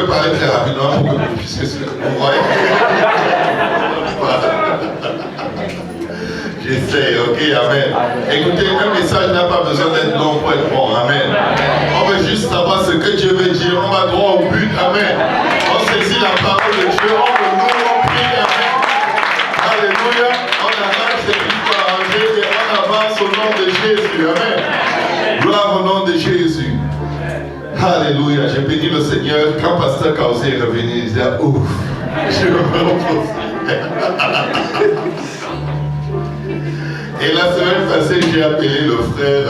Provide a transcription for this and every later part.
parler très rapidement pour que vous puissiez se... Vous voyez? J'essaie, ok, amen. Écoutez, un message n'a pas besoin d'être long pour être bon, amen. On veut juste savoir ce que Dieu veut dire, on va droit au but, amen. On saisit la parole de Dieu, on le loue, on prie, amen. Alléluia, on arrête ce qui faut arranger et on avance au nom de Jésus, amen. Gloire au nom de Jésus. Alléluia, j'ai béni le Seigneur. Quand Pasteur Kaosé est revenu, il disait, ouf, je me repose. Et la semaine passée, j'ai appelé le frère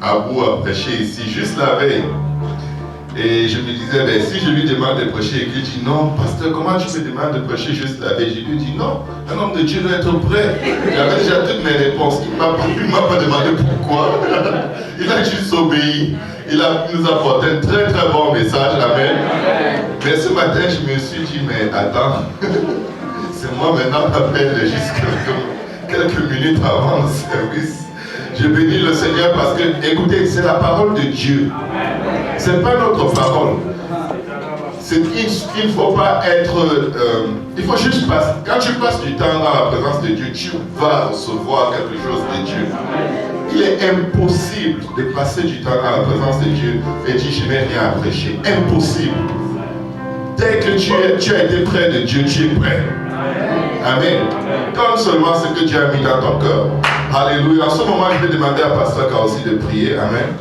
Abou à prêcher ici, juste la veille. Et je me disais, ben, si je lui demande de prêcher et qu'il dit non, pasteur, comment tu me demandes de prêcher juste la veille? Je lui dis non, un homme de Dieu doit être prêt. J'avais déjà toutes mes réponses. Il ne m'a pas demandé pourquoi. Il a juste obéi. Il nous a apporté un très très bon message. Amen. Mais ce matin, je me suis dit, mais attends, c'est moi maintenant qui appelle juste quelques minutes avant le service. Je bénis le Seigneur parce que, écoutez, c'est la parole de Dieu. Ce n'est pas notre parole. Il ne faut pas être... il faut juste passer. Quand tu passes du temps dans la présence de Dieu, tu vas recevoir quelque chose de Dieu. Il est impossible de passer du temps dans la présence de Dieu et dire je n'ai rien à prêcher. Impossible. Dès que tu as été près de Dieu, tu es prêt. Amen. Comme seulement ce que Dieu a mis dans ton cœur. Alléluia. En ce moment, je vais demander à Pasteur Kaosé de prier. Amen.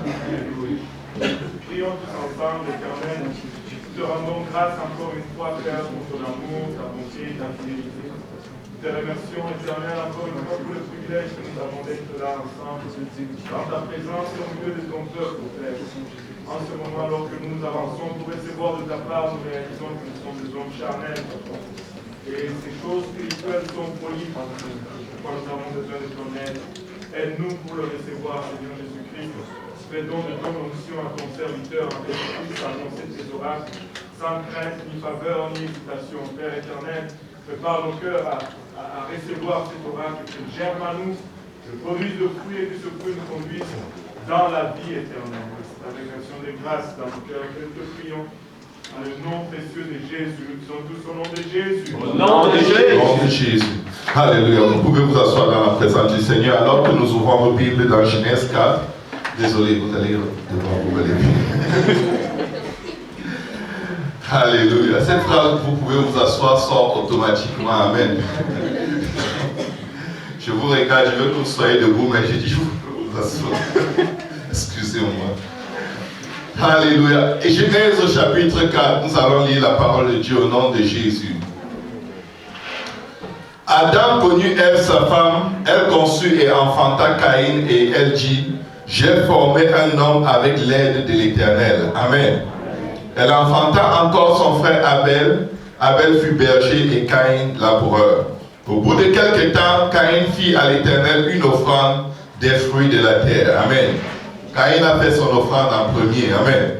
Prions tous ensemble, Éternel. Nous te rendons grâce encore une fois, Père, pour ton amour, ta bonté, ta fidélité. Nous te remercions, Éternel, encore une fois pour le privilège que nous avons d'être là ensemble, dans ta présence au milieu de ton peuple, Père. En ce moment, lorsque nous avançons pour recevoir de ta part, nous réalisons que nous sommes des hommes charnels. Et ces choses spirituelles sont polies. Pourquoi nous avons besoin de ton aide. Aide-nous pour le recevoir, Seigneur Jésus-Christ. Fais don de ton onction à ton serviteur, en Jésus-Christ, à annoncer tes oracles, sans crainte, ni faveur, ni hésitation. Père éternel, prépare nos cœurs à recevoir cet oracle, que germe à nous, que produise le fruit et que ce fruit nous conduise dans la vie éternelle. C'est avec action de grâce dans nos cœurs que nous te prions. Dans le nom précieux de Jésus, nous disons tous au nom de Jésus. Au nom de Jésus. Au nom de Jésus. Alléluia. Vous pouvez vous asseoir dans la présence du Seigneur alors que nous ouvrons nos Bibles dans Genèse 4. Désolé, vous allez devoir vous relever. Alléluia. Cette phrase, vous pouvez vous asseoir, sort automatiquement. Amen. Je vous regarde, je veux que vous soyez debout, mais j'ai dit, vous pouvez vous asseoir. Excusez-moi. Alléluia. Et Genèse au chapitre 4, nous allons lire la parole de Dieu au nom de Jésus. Adam connut Ève, sa femme, elle conçut et enfanta Caïn et elle dit, j'ai formé un homme avec l'aide de l'Éternel. Amen. Elle enfanta encore son frère Abel. Abel fut berger et Caïn laboureur. Au bout de quelque temps, Caïn fit à l'Éternel une offrande des fruits de la terre. Amen. Caïn a fait son offrande en premier. Amen.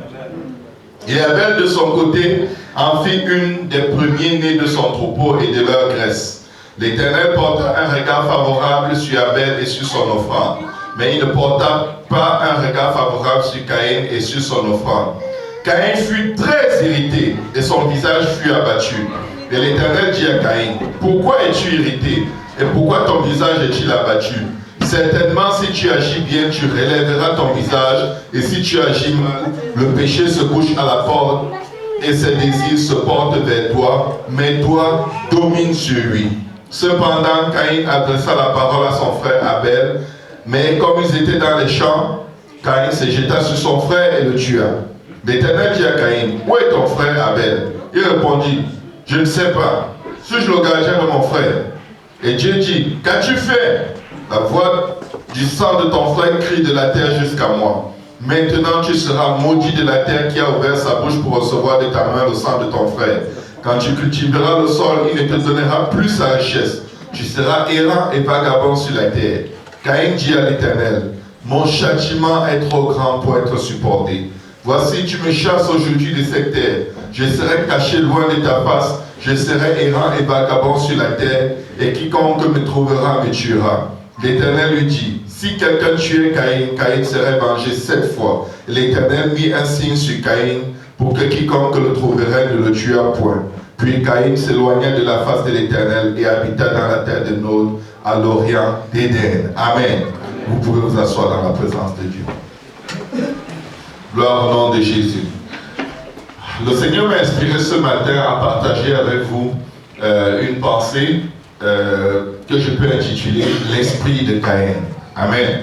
Et Abel de son côté en fit une des premiers-nés de son troupeau et de leur graisse. L'Éternel porta un regard favorable sur Abel et sur son offrande. Mais il ne porta pas un regard favorable sur Caïn et sur son offrande. Caïn fut très irrité et son visage fut abattu. Et l'Éternel dit à Caïn, pourquoi es-tu irrité et pourquoi ton visage est-il abattu? Certainement, si tu agis bien, tu relèveras ton visage, et si tu agis mal, le péché se couche à la porte et ses désirs se portent vers toi, mais toi, domine sur lui. Cependant, Caïn adressa la parole à son frère Abel, mais comme ils étaient dans les champs, Caïn se jeta sur son frère et le tua. L'Éternel dit à Caïn, où est ton frère Abel? Il répondit, je ne sais pas, suis-je le gardien de mon frère? Et Dieu dit, qu'as-tu fait? La voix du sang de ton frère crie de la terre jusqu'à moi. Maintenant tu seras maudit de la terre qui a ouvert sa bouche pour recevoir de ta main le sang de ton frère. Quand tu cultiveras le sol, il ne te donnera plus sa richesse. Tu seras errant et vagabond sur la terre. Caïn dit à l'Éternel, mon châtiment est trop grand pour être supporté. Voici, tu me chasses aujourd'hui de cette terre. Je serai caché loin de ta face. Je serai errant et vagabond sur la terre, et quiconque me trouvera me tuera. L'Éternel lui dit, si quelqu'un tuait Caïn, Caïn serait vengé 7 fois. L'Éternel mit un signe sur Caïn pour que quiconque le trouverait ne le tuât point. Puis Caïn s'éloigna de la face de l'Éternel et habita dans la terre de Nod, à l'orient d'Éden. Amen. Vous pouvez vous asseoir dans la présence de Dieu. Gloire au nom de Jésus. Le Seigneur m'a inspiré ce matin à partager avec vous une pensée que je peux intituler l'esprit de Caïn. Amen.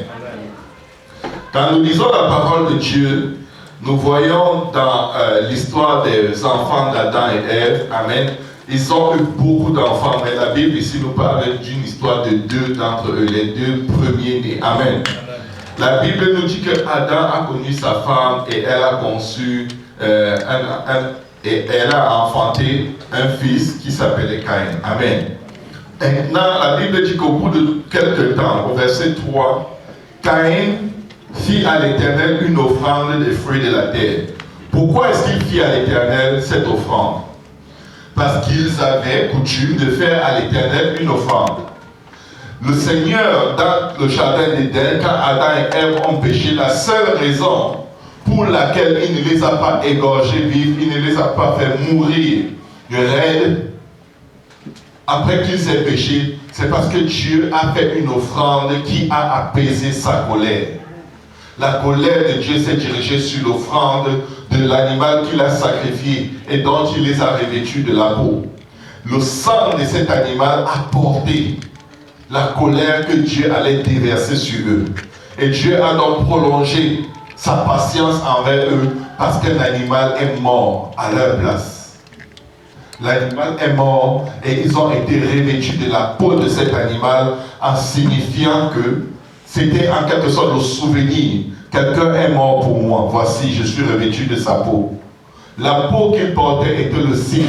Quand nous lisons la parole de Dieu, nous voyons dans l'histoire des enfants d'Adam et Ève, amen, ils ont eu beaucoup d'enfants, mais la Bible ici nous parle d'une histoire de deux d'entre eux, les deux premiers-nés. Amen. La Bible nous dit que Adam a connu sa femme et elle a conçu, et elle a enfanté un fils qui s'appelait Caïn. Amen. Maintenant, la Bible dit qu'au bout de quelques temps, au verset 3, Caïn fit à l'Éternel une offrande des fruits de la terre. Pourquoi est-ce qu'il fit à l'Éternel cette offrande? Parce qu'ils avaient coutume de faire à l'Éternel une offrande. Le Seigneur, dans le jardin d'Éden, quand Adam et Ève ont péché, la seule raison pour laquelle il ne les a pas égorgés vifs, il ne les a pas fait mourir de raide, après qu'ils aient péché, c'est parce que Dieu a fait une offrande qui a apaisé sa colère. La colère de Dieu s'est dirigée sur l'offrande de l'animal qu'il a sacrifié et dont il les a revêtus de la peau. Le sang de cet animal a porté la colère que Dieu allait déverser sur eux. Et Dieu a donc prolongé sa patience envers eux parce qu'un animal est mort à leur place. L'animal est mort et ils ont été revêtus de la peau de cet animal en signifiant que c'était en quelque sorte le souvenir. Quelqu'un est mort pour moi. Voici, je suis revêtu de sa peau. La peau qu'il portait était le signe.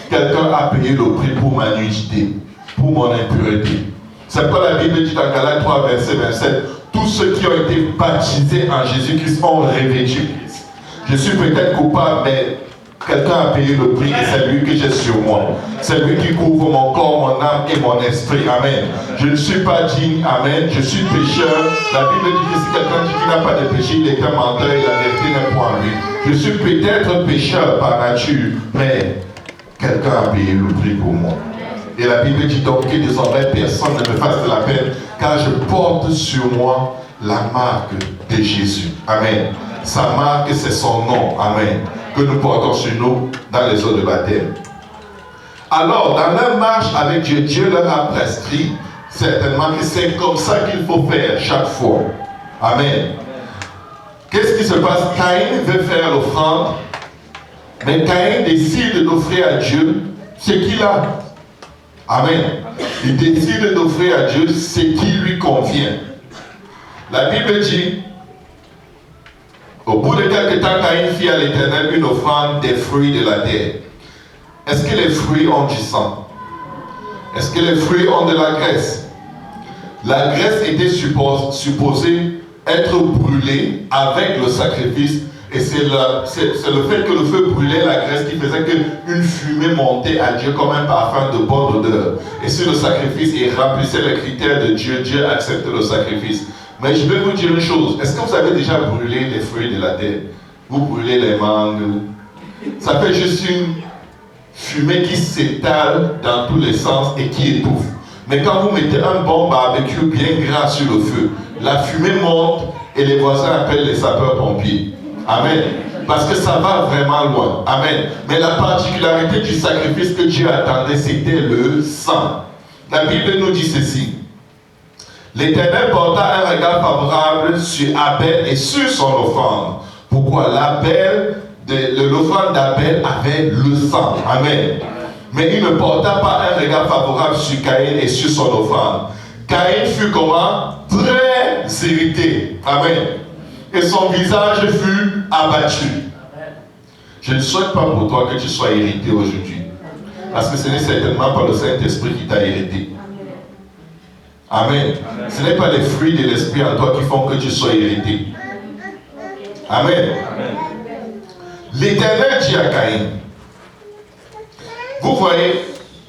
Quelqu'un a payé le prix pour ma nudité, pour mon impureté. C'est pourquoi la Bible dit dans Galates 3, verset 27, tous ceux qui ont été baptisés en Jésus-Christ ont revêtu Christ. Je suis peut-être coupable, mais quelqu'un a payé le prix et c'est lui que j'ai sur moi. C'est lui qui couvre mon corps, mon âme et mon esprit. Amen. Je ne suis pas digne. Amen. Je suis pécheur. La Bible dit que si quelqu'un dit qu'il n'a pas de péché, il est un menteur et la vérité n'est point en lui. Je suis peut-être pécheur par nature, mais quelqu'un a payé le prix pour moi. Et la Bible dit donc que désormais personne ne me fasse de la peine, car je porte sur moi la marque de Jésus. Amen. Sa marque, c'est son nom. Amen. Que nous portons sur nous dans les eaux de baptême. Alors, dans leur marche avec Dieu, Dieu leur a prescrit certainement que c'est comme ça qu'il faut faire chaque fois. Amen. Qu'est-ce qui se passe? Caïn veut faire l'offrande, mais Caïn décide d'offrir à Dieu ce qu'il a. Amen. Il décide d'offrir à Dieu ce qui lui convient. La Bible dit, au bout de quelques temps, Caïn fit à l'Éternel une offrande des fruits de la terre. Est-ce que les fruits ont du sang? Est-ce que les fruits ont de la graisse? La graisse était supposée être brûlée avec le sacrifice. Et c'est le fait que le feu brûlait la graisse qui faisait qu'une fumée montait à Dieu comme un parfum de bonne odeur. Et si le sacrifice remplissait les critères de Dieu, Dieu acceptait le sacrifice. Mais je vais vous dire une chose. Est-ce que vous avez déjà brûlé les fruits de la terre? Vous brûlez les mangues. Ça fait juste une fumée qui s'étale dans tous les sens et qui étouffe. Mais quand vous mettez un bon barbecue bien gras sur le feu, la fumée monte et les voisins appellent les sapeurs-pompiers. Amen. Parce que ça va vraiment loin. Amen. Mais la particularité du sacrifice que Dieu attendait, c'était le sang. La Bible nous dit ceci. L'Éternel porta un regard favorable sur Abel et sur son offrande. Pourquoi? L'offrande d'Abel avait le sang. Amen. Mais il ne porta pas un regard favorable sur Caïn et sur son offrande. Caïn fut comment? Très irrité. Amen. Et son visage fut abattu. Je ne souhaite pas pour toi que tu sois irrité aujourd'hui. Parce que ce n'est certainement pas le Saint-Esprit qui t'a irrité. Amen. Ce n'est pas les fruits de l'Esprit en toi qui font que tu sois irrité. Amen. L'Éternel dit à Caïn, vous voyez,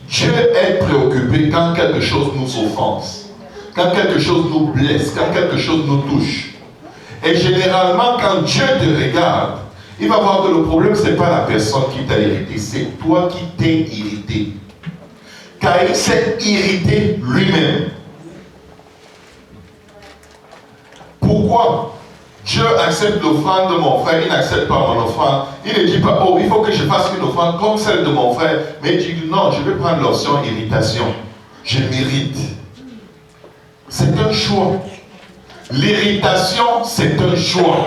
Dieu est préoccupé quand quelque chose nous offense, quand quelque chose nous blesse, quand quelque chose nous touche. Et généralement, quand Dieu te regarde, il va voir que le problème, ce n'est pas la personne qui t'a irrité, c'est toi qui t'es irrité. Caïn s'est irrité lui-même. Pourquoi Dieu accepte l'offrande de mon frère, il n'accepte pas mon offrande. Il ne dit pas, oh, il faut que je fasse une offrande comme celle de mon frère. Mais il dit, non, je vais prendre l'option irritation. Je m'irrite. C'est un choix. L'irritation, c'est un choix.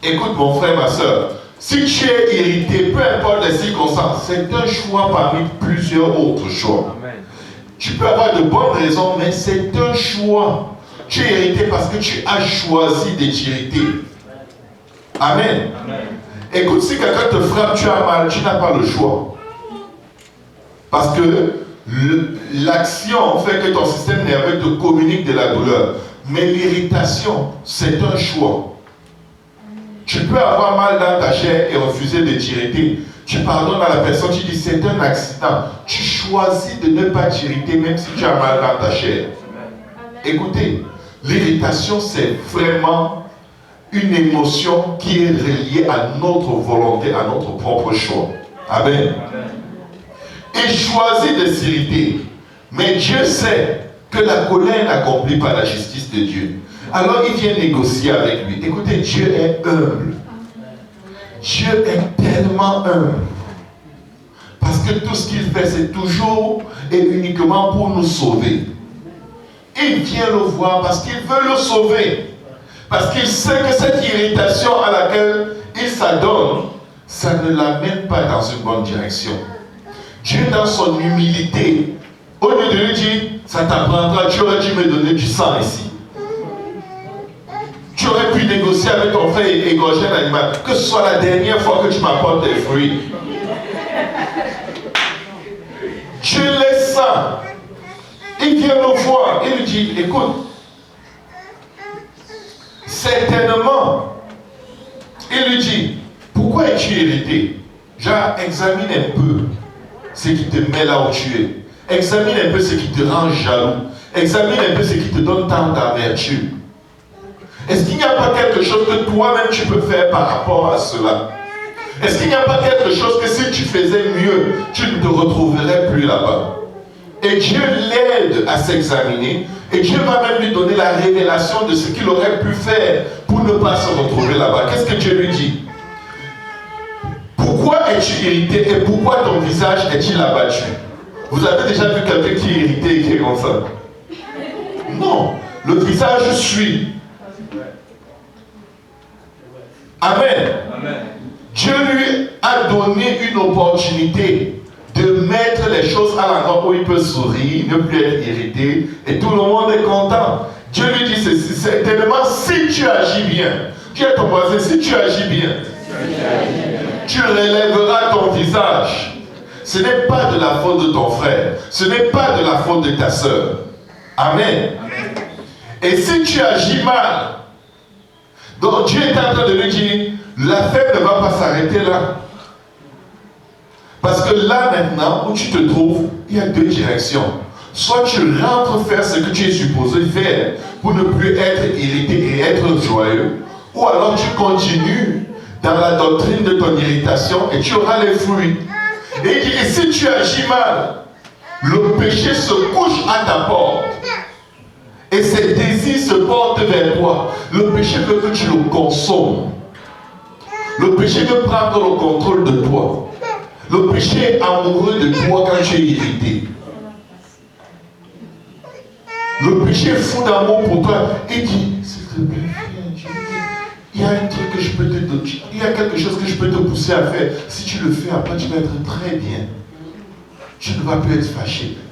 Écoute mon frère, ma soeur, si tu es irrité, peu importe les circonstances, c'est un choix parmi plusieurs autres choix. Amen. Tu peux avoir de bonnes raisons, mais c'est un choix. Tu es irrité parce que tu as choisi de t'irriter. Amen. Amen. Écoute, si quelqu'un te frappe, tu as mal, tu n'as pas le choix. Parce que l'action fait que ton système nerveux te communique de la douleur. Mais l'irritation, c'est un choix. Tu peux avoir mal dans ta chair et refuser de t'irriter. Tu pardonnes à la personne, tu dis c'est un accident. Tu choisis de ne pas t'irriter même si tu as mal dans ta chair. Écoutez, l'irritation c'est vraiment une émotion qui est reliée à notre volonté, à notre propre choix. Amen. Et choisit de s'irriter. Mais Dieu sait que la colère n'accomplit pas la justice de Dieu. Alors il vient négocier avec lui. Écoutez, Dieu est humble. Dieu est tellement humble. Parce que tout ce qu'il fait, c'est toujours et uniquement pour nous sauver. Il vient le voir parce qu'il veut le sauver. Parce qu'il sait que cette irritation à laquelle il s'adonne, ça ne l'amène pas dans une bonne direction. Dieu, dans son humilité, au lieu de lui dire, ça t'apprendra, tu aurais dû me donner du sang ici. Tu aurais pu négocier avec ton frère et égorger un animal. Que ce soit la dernière fois que tu m'apportes des fruits. Dieu laisse ça. Il vient le voir. Il lui dit, écoute, certainement, il lui dit, pourquoi es-tu irrité? Genre, examine un peu ce qui te met là où tu es. Examine un peu ce qui te rend jaloux. Examine un peu ce qui te donne tant d'amertume. Est-ce qu'il n'y a pas quelque chose que toi-même tu peux faire par rapport à cela? Est-ce qu'il n'y a pas quelque chose que si tu faisais mieux, tu ne te retrouverais plus là-bas? Et Dieu l'aide à s'examiner et Dieu va même lui donner la révélation de ce qu'il aurait pu faire pour ne pas se retrouver là-bas. Qu'est-ce que Dieu lui dit? Pourquoi es-tu irrité et pourquoi ton visage est-il abattu? Vous avez déjà vu quelqu'un qui est irrité et qui est comme ça? Non, le visage suit. Amen. Amen. Dieu lui a donné une opportunité de mettre les choses à l'endroit où il peut sourire, ne plus être irrité, et tout le monde est content. Dieu lui dit ceci, certainement si tu agis bien, tu es ton voisin, si tu agis bien, tu relèveras ton visage. Ce n'est pas de la faute de ton frère, ce n'est pas de la faute de ta soeur. Amen. Et si tu agis mal, donc Dieu est en train de lui dire, l'affaire ne va pas s'arrêter là. Parce que là maintenant où tu te trouves, il y a deux directions. Soit tu rentres faire ce que tu es supposé faire pour ne plus être irrité et être joyeux, ou alors tu continues dans la doctrine de ton irritation et tu auras les fruits. Et il dit, et si tu agis mal, le péché se couche à ta porte. Et ses désirs se portent vers toi. Le péché veut que tu le consommes. Le péché veut prendre le contrôle de toi. Le péché est amoureux de toi quand tu es irrité. Le péché est fou d'amour pour toi. Il dit, s'il te plaît, il y a un truc que je peux te donner. Il y a quelque chose que je peux te pousser à faire. Si tu le fais, après tu vas être très bien. Tu ne vas plus être fâché.